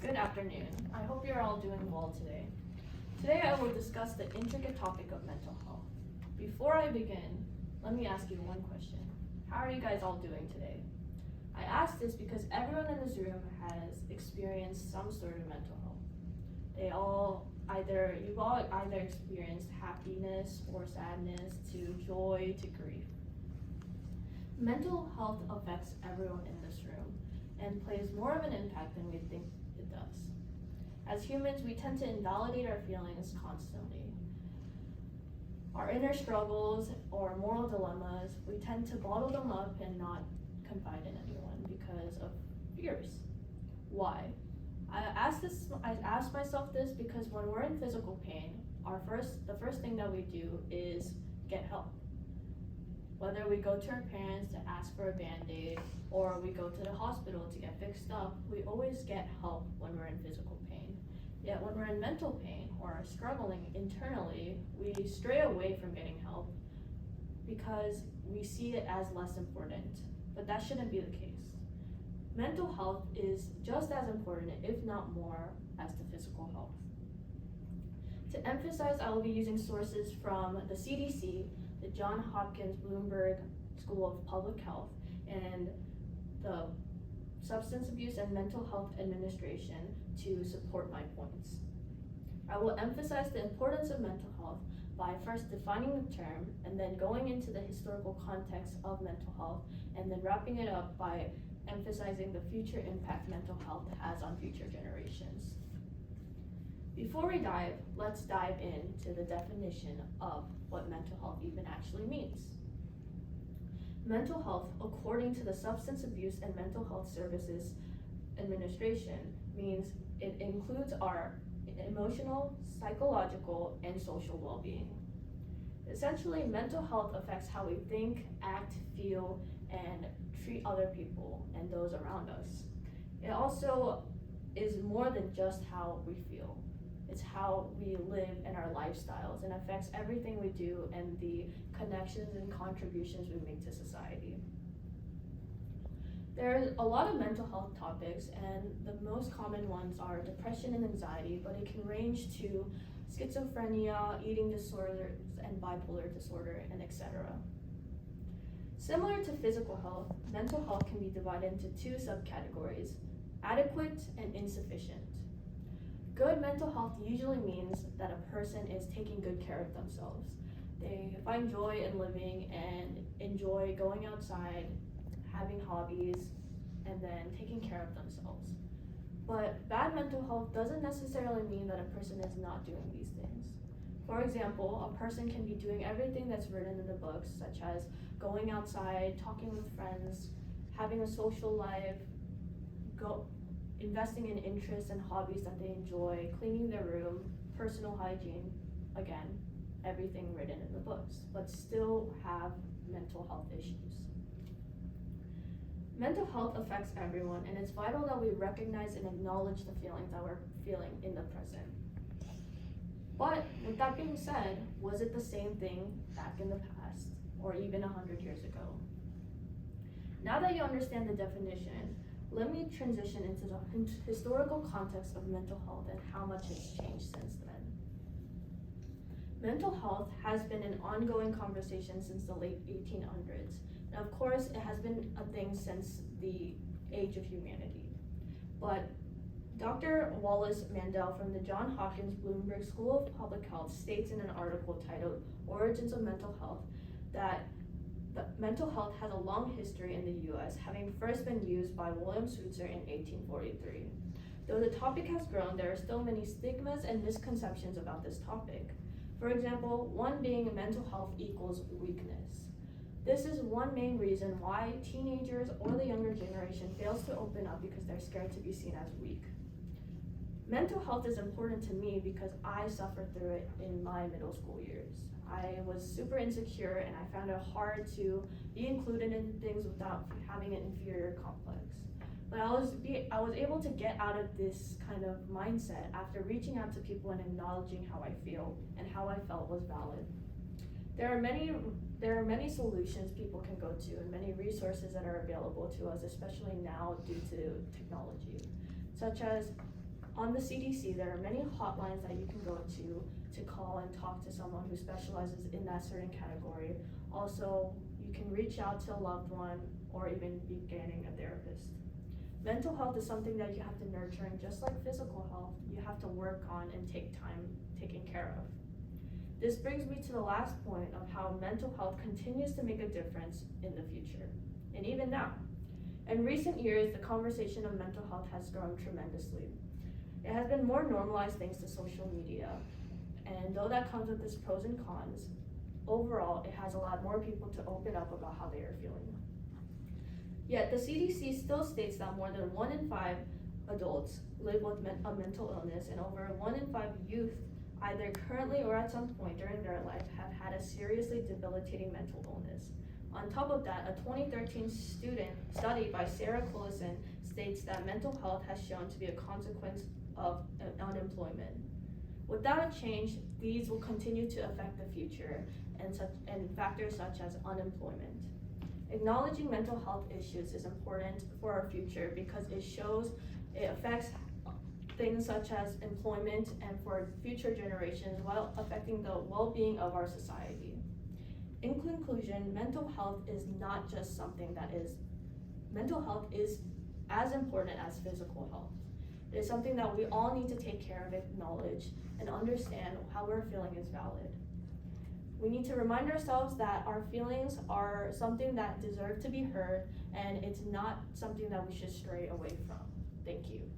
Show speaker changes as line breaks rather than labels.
Good afternoon. I hope you're all doing well today. Today I will discuss the intricate topic of mental health. Before I begin, let me ask you one question. How are you guys all doing today? I ask this because everyone in this room has experienced some sort of mental health. You've all either experienced happiness or sadness to joy to grief. Mental health affects everyone in this room and plays more of an impact than we think it does. As humans, we tend to invalidate our feelings constantly. Our inner struggles or moral dilemmas, we tend to bottle them up and not confide in anyone because of fears. Why? I ask myself this because when we're in physical pain, the first thing that we do is get help. Whether we go to our parents to ask for a Band-Aid or we go to the hospital to get fixed up, we always get help when we're in physical pain. Yet when we're in mental pain or struggling internally, we stray away from getting help because we see it as less important, but that shouldn't be the case. Mental health is just as important, if not more, as the physical health. To emphasize, I will be using sources from the CDC, the Johns Hopkins Bloomberg School of Public Health, and the Substance Abuse and Mental Health Administration to support my points. I will emphasize the importance of mental health by first defining the term and then going into the historical context of mental health and then wrapping it up by emphasizing the future impact mental health has on future generations. Before we dive, let's dive into the definition of what mental health even actually means. Mental health, according to the Substance Abuse and Mental Health Services Administration, means it includes our emotional, psychological, and social well-being. Essentially, mental health affects how we think, act, feel, and treat other people and those around us. It also is more than just how we feel. It's how we live and our lifestyles, and affects everything we do and the connections and contributions we make to society. There's a lot of mental health topics, and the most common ones are depression and anxiety, but it can range to schizophrenia, eating disorders, and bipolar disorder, and etc. Similar to physical health, mental health can be divided into two subcategories: adequate and insufficient. Good mental health usually means that a person is taking good care of themselves. They find joy in living and enjoy going outside, having hobbies, and then taking care of themselves. But bad mental health doesn't necessarily mean that a person is not doing these things. For example, a person can be doing everything that's written in the books, such as going outside, talking with friends, having a social life, investing in interests and hobbies that they enjoy, cleaning their room, personal hygiene, again, everything written in the books, but still have mental health issues. Mental health affects everyone, and it's vital that we recognize and acknowledge the feelings that we're feeling in the present. But with that being said, was it the same thing back in the past, or even 100 years ago? Now that you understand the definition, let me transition into the historical context of mental health and how much has changed since then. Mental health has been an ongoing conversation since the late 1800s. And of course, it has been a thing since the age of humanity. But Dr. Wallace Mandel from the Johns Hopkins Bloomberg School of Public Health states in an article titled "Origins of Mental Health" that mental health has a long history in the US, having first been used by William Switzer in 1843. Though the topic has grown, there are still many stigmas and misconceptions about this topic. For example, one being mental health equals weakness. This is one main reason why teenagers or the younger generation fails to open up, because they're scared to be seen as weak. Mental health is important to me because I suffered through it in my middle school years. I was super insecure and I found it hard to be included in things without having an inferior complex. But I was able to get out of this kind of mindset after reaching out to people and acknowledging how I feel and how I felt was valid. There are many solutions people can go to and many resources that are available to us, especially now due to technology, such as On the CDC, there are many hotlines that you can go to call and talk to someone who specializes in that certain category. Also, you can reach out to a loved one or even beginning a therapist. Mental health is something that you have to nurture, and just like physical health, you have to work on and take time taking care of. This brings me to the last point of how mental health continues to make a difference in the future, and even now. In recent years, the conversation of mental health has grown tremendously. It has been more normalized thanks to social media, and though that comes with its pros and cons, overall, it has allowed more people to open up about how they are feeling. Yet, the CDC still states that more than 1 in 5 adults live with a mental illness, and over 1 in 5 youth, either currently or at some point during their life, have had a seriously debilitating mental illness. On top of that, a 2013 study by Sarah Collison states that mental health has shown to be a consequence of unemployment. Without a change, these will continue to affect the future and factors such as unemployment. Acknowledging mental health issues is important for our future because it affects things such as employment and for future generations while affecting the well-being of our society. In conclusion, mental health is as important as physical health. It is something that we all need to take care of, acknowledge, and understand how we're feeling is valid. We need to remind ourselves that our feelings are something that deserve to be heard, and it's not something that we should stray away from. Thank you.